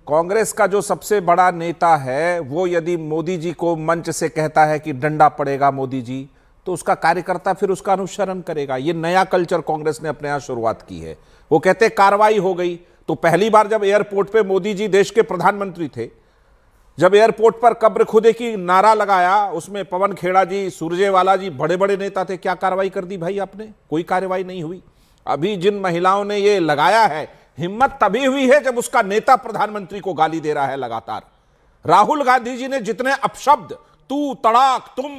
कांग्रेस का जो सबसे बड़ा नेता है वो यदि मोदी जी को मंच से कहता है कि डंडा पड़ेगा मोदी जी, तो उसका कार्यकर्ता फिर उसका अनुसरण करेगा। ये नया कल्चर कांग्रेस ने अपने यहां शुरुआत की है। वो कहते कार्रवाई हो गई, तो पहली बार जब एयरपोर्ट पे मोदी जी देश के प्रधानमंत्री थे, जब एयरपोर्ट पर कब्र खुदे की नारा लगाया, उसमें पवन खेड़ा जी, सुरजेवाला जी, बड़े बड़े नेता थे, क्या कार्रवाई कर दी भाई आपने? कोई कार्रवाई नहीं हुई। अभी जिन महिलाओं ने ये लगाया है, हिम्मत तभी हुई है जब उसका नेता प्रधानमंत्री को गाली दे रहा है लगातार। राहुल गांधी जी ने जितने अपशब्द, तू, तड़ाक, तुम,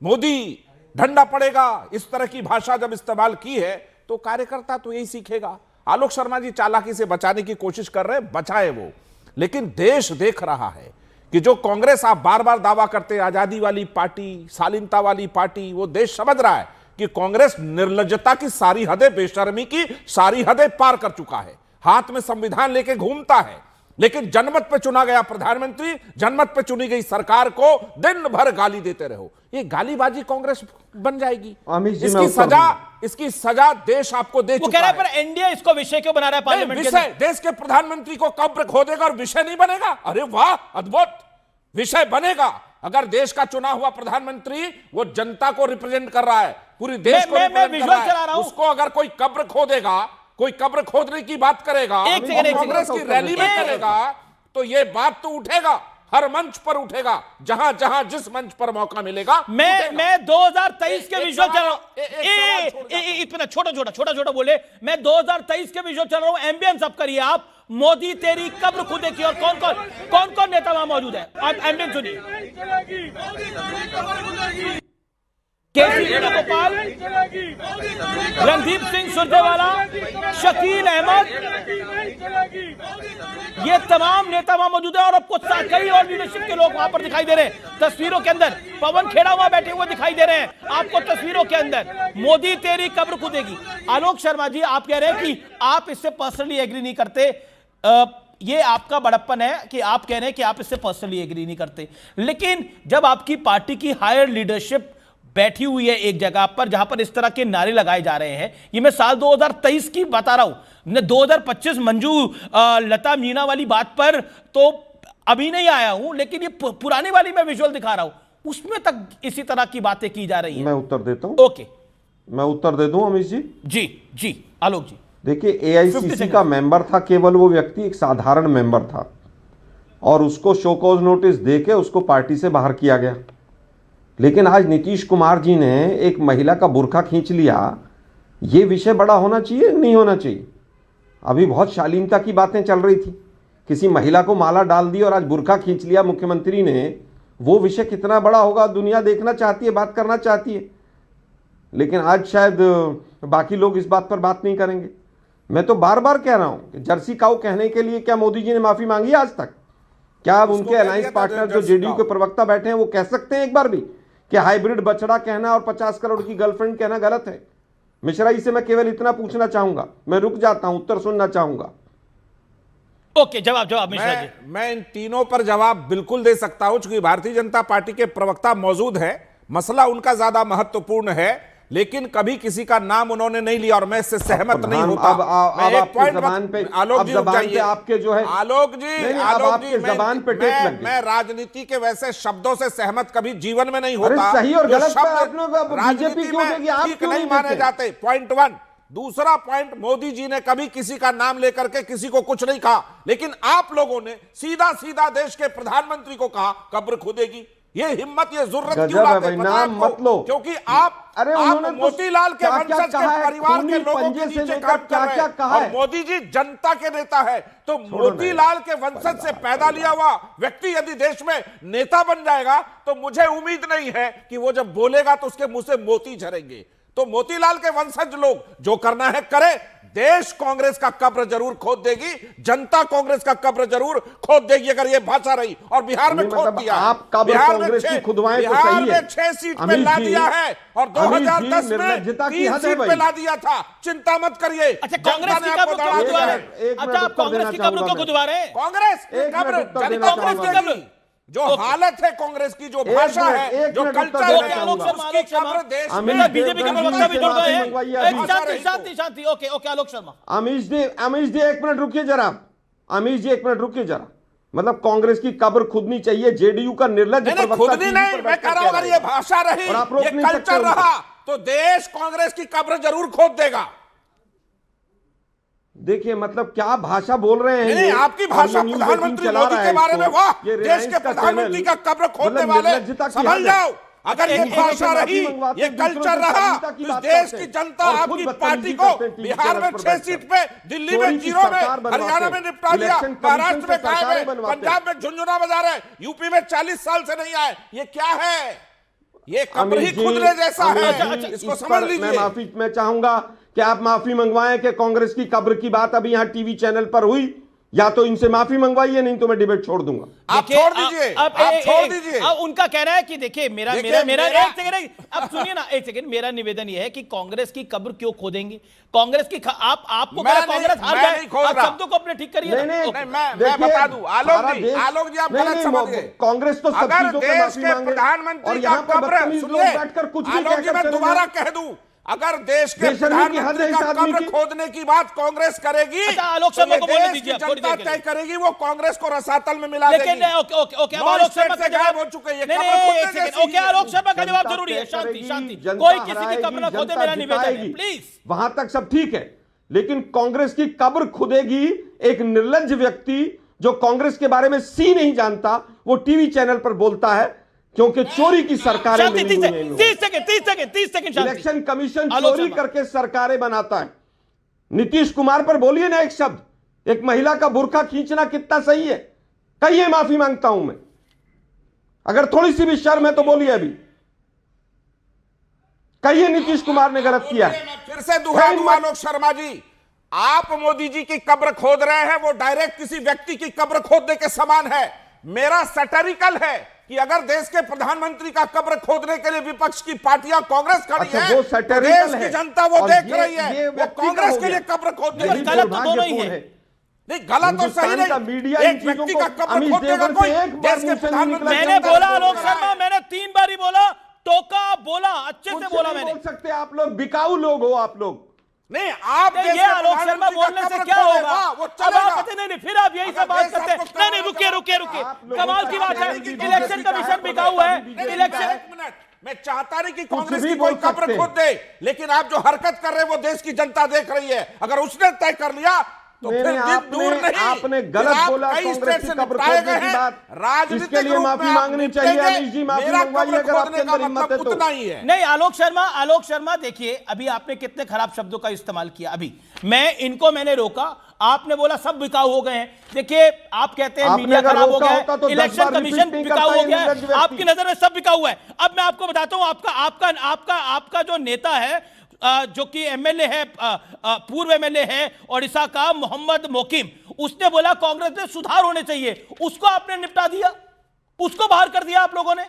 मोदी, डंडा पड़ेगा, इस तरह की भाषा जब इस्तेमाल की है, तो कार्यकर्ता तो यही सीखेगा। आलोक शर्मा जी चालाकी से बचाने की कोशिश कर रहे हैं, बचाए वो, लेकिन देश देख रहा है कि जो कांग्रेस आप बार बार दावा करते हैं आजादी वाली पार्टी, शालीनता वाली पार्टी, वो देश समझ रहा है कि कांग्रेस निर्लज्जता की सारी हदें, बेशर्मी की सारी हदें पार कर चुका है। हाथ में संविधान लेके घूमता है, लेकिन जनमत पे चुना गया प्रधानमंत्री, जनमत पे चुनी गई सरकार को दिन भर गाली देते रहो। ये गालीबाजी कांग्रेस बन जाएगी। इसकी सजा देश आपको दे चुका है। पर एनडीए इसको विषय क्यों बना रहा है पार्लियामेंट के? देश के प्रधानमंत्री को कब्र खोदेगा और विषय नहीं बनेगा? अरे वाह, अद्भुत, विषय बनेगा। अगर देश का चुना हुआ प्रधानमंत्री वो जनता को रिप्रेजेंट कर रहा है, पूरी देश को रिप्रेजेंट कर रहा है, उसको अगर कोई कब्र खोदेगा, कोई कब्र खोदने की बात करेगा, कांग्रेस की रैली में करेगा, तो ये बात तो उठेगा, हर मंच पर उठेगा, जहां जहां जिस मंच पर मौका मिलेगा। मैं 2023 के विजुअल चल रहा हूं, इतना छोटा छोटा बोले। मैं 2023 के विजुअल चल रहा हूं, एम्बियंस अप करिए आप। मोदी तेरी कब्र खुदे की। और कौन कौन नेता वहां मौजूद है? आप एम्बियंस सुनिए। केसी वेणुगोपाल, रणदीप सिंह सुरजेवाला, शकील अहमद, ये तमाम नेता वहां मौजूद है। और आपको कई और लीडरशिप के लोग वहां पर दिखाई दे रहे हैं तस्वीरों के अंदर। पवन खेड़ा वहां बैठे हुए दिखाई दे रहे हैं आपको तस्वीरों के अंदर। मोदी तेरी कब्र खुदेगी। आलोक शर्मा जी, आप कह रहे हैं कि आप इससे पर्सनली एग्री नहीं करते। ये आपका बड़प्पन है कि आप कह रहे हैं कि आप इससे पर्सनली एग्री नहीं करते, लेकिन जब आपकी पार्टी की हायर लीडरशिप बैठी हुई है एक जगह पर जहां पर इस तरह के नारे लगाए जा रहे हैं, ये मैं साल 2023 की बता रहा हूं, 2025 मंजू लता मीणा वाली बात पर तो अभी नहीं आया हूं, लेकिन ये पुरानी वाली मैं विजुअल दिखा रहा हूं, उसमें तक इसी तरह की बातें की जा रही हैं। मैं उत्तर देता हूं। ओके, मैं उत्तर दे दूं अमित जी। जी आलोक जी। देखिए, एआईसीसी का मेंबर था केवल वो व्यक्ति, एक साधारण मेंबर था, और उसको शो कॉज नोटिस देके उसको पार्टी से बाहर किया गया। लेकिन आज नीतीश कुमार जी ने एक महिला का बुर्का खींच लिया। ये विषय बड़ा होना चाहिए, नहीं होना चाहिए? अभी बहुत शालीनता की बातें चल रही थी, किसी महिला को माला डाल दी और आज बुर्का खींच लिया मुख्यमंत्री ने। वो विषय कितना बड़ा होगा दुनिया देखना चाहती है, बात करना चाहती है, लेकिन आज शायद बाकी लोग इस बात पर बात नहीं करेंगे। मैं तो बार बार कह रहा हूं कि जर्सी काऊ कहने के लिए क्या मोदी जी ने माफी मांगी आज तक? क्या अब उनके अलायंस पार्टनर जो जेडीयू के प्रवक्ता बैठे हैं वो कह सकते हैं एक बार भी कि हाइब्रिड बछड़ा कहना और 50 करोड़ की गर्लफ्रेंड कहना गलत है? मिश्रा जी से मैं केवल इतना पूछना चाहूंगा, मैं रुक जाता हूं, उत्तर सुनना चाहूंगा। ओके, जवाब मिश्रा जी। मैं इन तीनों पर जवाब बिल्कुल दे सकता हूं, क्योंकि भारतीय जनता पार्टी के प्रवक्ता मौजूद है, मसला उनका ज्यादा महत्वपूर्ण है, लेकिन कभी किसी का नाम उन्होंने नहीं लिया और मैं इससे सहमत नहीं होता। अब आपकी जबान पे, आलोक जी आपके जो है आलोक जी जबान पे टेप लग गई। मैं राजनीति के वैसे शब्दों से सहमत कभी जीवन में नहीं होता। सही और गलत पे आप लोग राजनीति में ठीक नहीं माने जाते। पॉइंट 1। दूसरा पॉइंट, मोदी जी ने कभी किसी का नाम लेकर के किसी को कुछ नहीं कहा, लेकिन आप लोगों ने सीधा सीधा देश के प्रधानमंत्री को कहा कब्र खुदेगी। ये हिम्मत, ये जरूरत क्यों लाते हैं? नाम मत लो, क्योंकि आप मोतीलाल के वंशज के परिवार के लोगों के नीचे काम कर रहे हैं, और मोदी जी जनता के नेता है। तो मोतीलाल के वंशज से पैदा लिया हुआ व्यक्ति यदि देश में नेता बन जाएगा, तो मुझे उम्मीद नहीं है कि वो जब बोलेगा तो उसके मुंह से मोती झरेंगे। तो मोतीलाल के वंशज लोग जो करना है करे। देश कांग्रेस का कब्र जरूर खोद देगी, जनता कांग्रेस का कब्र जरूर खोद देगी अगर ये भाषा रही। और बिहार में खोद दिया, बिहार में 6 सीट पे ला दिया है, और 2010 में 3 सीट पे ला दिया था। चिंता मत करिए। अच्छा, कांग्रेस की कब्र क्यों खुदवा रहे हैं? अच्छा, आप कांग्रेस की कब्र क्यों खुदवा रहे हैं? कांग्रेस की कब्र, कांग्रेस की कब्र, जो हालत है कांग्रेस की, जो भाषा है, जो कल्चर है, उसकी कब्र देश में। बीजेपी के प्रवक्ता भी जुड़ गए हैं। शांति। ओके, आलोक शर्मा। अमीश जी 1 मिनट रुकिए जरा। अमीश जी 1 मिनट रुकिए जरा। मतलब कांग्रेस की कब्र खुदनी चाहिए, जेडीयू का निर्लज नहीं, प्रवक्ता खुद टीवी नहीं, पर मैं बैठ कह कर रहा हूं कह अगर रहे ये हैं। भाषा रही, और आप रोक ये नहीं सकते कल्चर उनको। रहा, तो देश कांग्रेस की कब्र जरूर खोद देगा। देखिए मतलब क्या भाषा बोल रहे हैं नहीं, ये। आपकी और भाषा ये न्यूज़ प्रधानमंत्री 18 चला मोदी रहा के है बारे में, इसको। वाह, ये देश रिलायंस के का प्रधानमंत्री चैनल, का कब्र खोदने मतलब वाले निर्लज्जता की समझ हद है। जाओ। अगर ये दूसरों से भाषा माफी रही, मंगवाते ये हैं, दूसरों कल्चर से रहा, शालीनता की तो बात देश करते की हैं जनता और खुद आपकी बदतमीजी पार्टी को करते हैं टीवी बिहार चैनल में पर 6 बैठकर। सीट पे, दिल्ली चोरी में की 0 में, सरकार बनवाते हरियाणा हैं, में निपटा दिया, इलेक्शन कमीशन महाराष्ट्र से में गायब सरकारें है, बनवाते हैं। पंजाब में झुंझुना बजा रहे हैं, यूपी में 40 साल से नहीं आए। ये क्या है? ये कब्र ही अमित जी, खुदने जैसा अमित है। जी, इसको इस समझ पर मैं लीजिए। माफी मैं चाहूंगा कि आप माफी मंगवाएं कि कांग्रेस की कब्र की बात अभी यहाँ टीवी चैनल पर हुई, या तो इनसे माफी मंगवाइए, नहीं तो मैं डिबेट छोड़ दूंगा। आप देखिए, छोड़ दीजिए, अब आप छोड़ दीजिए। अब उनका कहना है कि देखिए मेरा देखिए, मेरा मेरा मेरा- एक सेकंड, अब सुनिए ना, एक सेकंड। मेरा निवेदन यह है कि कांग्रेस की कब्र क्यों खोदेंगे? कांग्रेस की आपको मैं पता नहीं- कांग्रेस हार मैं जाए, नहीं खोद आप रहा। शब्दों को अपने ठीक करिए नहीं ना। नहीं ओके। नहीं, मैं देखिए, बता दूं, सारा आलोक जी, देश- आलोक जी, आप नहीं, गलत नहीं, समझ गए। कांग्रेस तो सब अगर चीजों पे देश माफी के मांगे प्रधानमंत्री और का यहाँ पर कब्र, बदतमीज लोग सुनिए बैठकर कुछ भी आलोक जी, कहकर मैं चले दोबारा जाएं। कह दूं, अगर देश के बेशर्मी की हद है प्रधानमंत्री इस का आदमी कब्र की। खोदने की बात कांग्रेस करेगी, अच्छा, आलोक तो शर्मा ये को बोलने देश दीजिए, की थोड़ी जनता देर के तय लिए। करेगी, वो कांग्रेस को रसातल में मिला लेकिन देगी। ओके ओके ओके, अब नौ आलोक स्टेट शर्मा का से गायब जवाब हो चुके हैं, ये नहीं कब्र नहीं, खोदने एक सेकंड, जैसी ओके, है। आलोक शर्मा का जवाब जनता जरूरी है। तय शांति करेगी, शांति, जनता कोई किसी की हराएगी, कब्र ना खोदे, जनता मेरा निवेदन है, जिताएगी। प्लीज। वहां तक सब ठीक है, लेकिन कांग्रेस की कब्र खुदेगी एक निर्लज्ज व्यक्ति जो कांग्रेस के बारे में सी नहीं जानता, वो टीवी चैनल पर बोलता है, क्योंकि चोरी की सरकारें शांति, मिली हुई हैं इन लोगों को। 30 सेकंड शांति। इलेक्शन कमीशन आलोक चोरी शर्मा। करके सरकारें बनाता है। नीतीश कुमार पर बोलिए ना एक शब्द, एक महिला का बुर्का खींचना कितना सही है? कहिए माफी मांगता हूं मैं, अगर थोड़ी सी भी शर्म है तो बोलिए अभी, कहिए नीतीश कुमार ने गलत किया है। मैं फिर से दोहरा दूं, आलोक शर्मा जी, आप मोदी जी की कब्र खोद रहे हैं, वो डायरेक्ट किसी व्यक्ति की कब्र खोदने के समान है। मेरा सैटेरिकल है कि अगर देश के प्रधानमंत्री का कब्र खोदने के लिए विपक्ष की पार्टियां कांग्रेस खड़ी अच्छा, है, वो तो सैटेरिकल देश है की जनता वो और देख ये रही है, वो व्यक्ति का कांग्रेस हो के लिए गया। कब्र खोदने यही गलत तो दोनों ही दुर्भाग्यपूर्ण है। नहीं, गलत और सही हिंदुस्तान का नहीं। मीडिया इन एक चीजों व्यक्ति को का कब्र अमित खोदेगा देवगन कोई, से एक बार देश के मुंह से नहीं प्रधानमंत्री निकला। मैंने बोला आलोक शर्मा, मैंने 3 बार ही बोला, टोका बोला, अच्छे कुछ से बोला नहीं मैंने। बोल सकते आप लोग, बिकाऊ लोग हो आप लोग। नहीं, आप नहीं, देश ये के आलोक शर्मा प्रधानमंत्री का बोलने से कब्र क्या खोदेगा, होगा? वो अब चलेगा। आप कहते नहीं, फिर आप यही अगर सब बात देश करते हैं। आपको नहीं नहीं, कब्र रुकिए, आप लोगों कमाल का की बात है। कहना है कि इलेक्शन बीजेपी का कमीशन है, बिका हुआ है, बीजेपी का इलेक्शन। है। एक मिनट, मैं चाहता नहीं कि कुछ कांग्रेस भी की कोई बोल कब्र सकते खोद दे, लेकिन आप जो हरकत कर रहे हैं वो देश की जनता देख रही है। अगर उसने तय कर लिया तो फिर मैंने दिन दूर नहीं, आपने फिर गलत आप बोला कई कांग्रेस स्टेट की से कब्र निपटाए खोदने गए की हैं। बात, राजनीतिक इसके लिए रूप माफी में आप मांगनी चाहिए। निपटेंगे। अमित जी माफी मेरा मंगवाइए कब्र अगर आपके खोदने का अंदर हिम्मत है मतलब तो। उतना ही है। नहीं, आलोक शर्मा देखिए, अभी आपने कितने खराब शब्दों का इस्तेमाल किया। अभी मैंने रोका, आपने बोला सब बिकाऊ हो गए हैं। देखिए, आप कहते हैं आपने मीडिया अगर खराब हो रोका गया होता तो है, 10 इलेक्शन बार कमीशन रिपीट नहीं बिकाऊ करता हो ये गया निर्लज्ज है, व्यक्ति। आपकी नजर में सब बिका हुआ है। अब मैं आपको बताता हूं, आपका जो नेता है, जो कि एमएलए है, पूर्व एमएलए है ओडिशा का, मोहम्मद मोकिम, उसने बोला कांग्रेस में सुधार होने चाहिए, उसको आपने निपटा दिया, उसको बाहर कर दिया आप लोगों ने।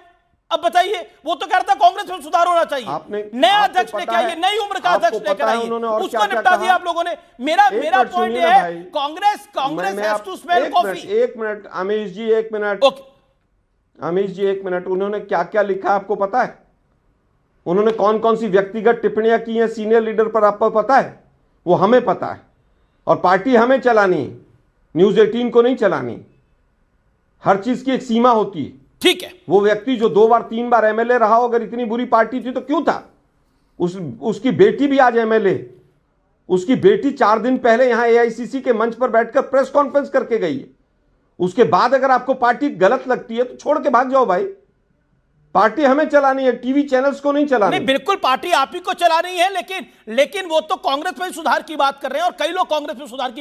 अब बताइए, वो तो कह रहा था कांग्रेस में सुधार होना चाहिए। नया अध्यक्ष लेके आइए, नई उम्र का अध्यक्ष लेकर आइए, उसको निपटा दिया आप लोगों ने। मेरा पॉइंट ये है, Congress has to smell coffee. एक मिनट अमीश जी, एक मिनट। ओके, अमीश जी एक मिनट, उन्होंने क्या क्या लिखा आपको पता है? उन्होंने कौन कौन सी व्यक्तिगत टिप्पणियां की हैं सीनियर लीडर पर, आपको पता है? वो हमें पता है, और पार्टी हमें चलानी है, न्यूज 18 को नहीं चलानी। हर चीज की एक सीमा होती है। ठीक है। वो व्यक्ति जो 2 बार 3 बार एमएलए रहा हो, अगर इतनी बुरी पार्टी थी तो क्यों था? उसकी बेटी भी आज एमएलए, उसकी बेटी 4 दिन पहले यहां एआईसीसी के मंच पर बैठकर प्रेस कॉन्फ्रेंस करके गई है। उसके बाद अगर आपको पार्टी गलत लगती है तो छोड़ के भाग जाओ भाई। पार्टी हमें चलानी है, टीवी चैनल्स को नहीं चलानी। नहीं, बिल्कुल पार्टी आप ही को चलानी है, लेकिन वो तो कांग्रेस में सुधार की बात कर रहे हैं, और कई लोग कांग्रेस में सुधार की